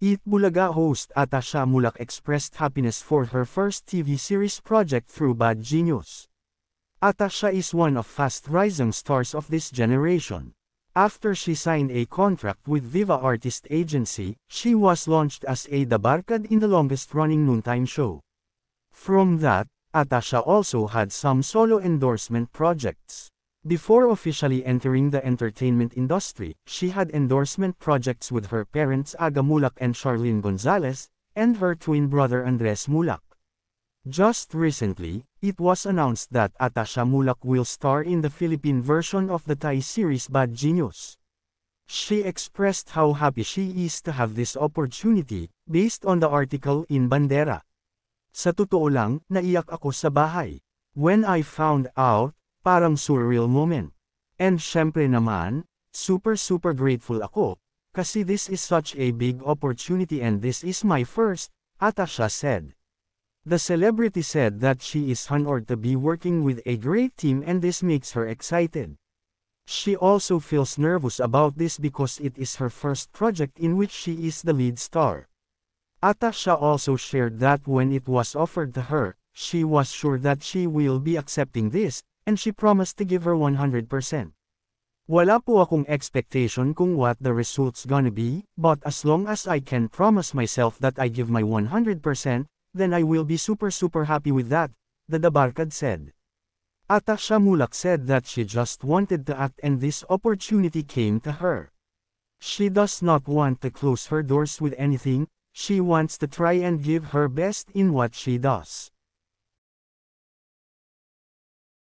Eat Bulaga host Atasha Mulak expressed happiness for her first TV series project through Bad Genius. Atasha is one of fast-rising stars of this generation. After she signed a contract with Viva Artist Agency, she was launched as a Dabarkad in the longest-running noontime show. From that, Atasha also had some solo endorsement projects. Before officially entering the entertainment industry, she had endorsement projects with her parents Aga Mulak and Charlene Gonzalez, and her twin brother Andres Mulak. Just recently, it was announced that Atasha Mulak will star in the Philippine version of the Thai series Bad Genius. She expressed how happy she is to have this opportunity, based on the article in Bandera. Sa totoo lang, naiyak ako sa bahay. When I found out, parang surreal moment. And syempre naman, super grateful ako, kasi this is such a big opportunity and this is my first, Atasha said. The celebrity said that she is honored to be working with a great team and this makes her excited. She also feels nervous about this because it is her first project in which she is the lead star. Atasha also shared that when it was offered to her, she was sure that she will be accepting this, and she promised to give her 100%. Wala po akong expectation kung what the result's gonna be, but as long as I can promise myself that I give my 100%, then I will be super happy with that, the Dabarkad said. Atasha Mulak said that she just wanted to act and this opportunity came to her. She does not want to close her doors with anything, she wants to try and give her best in what she does.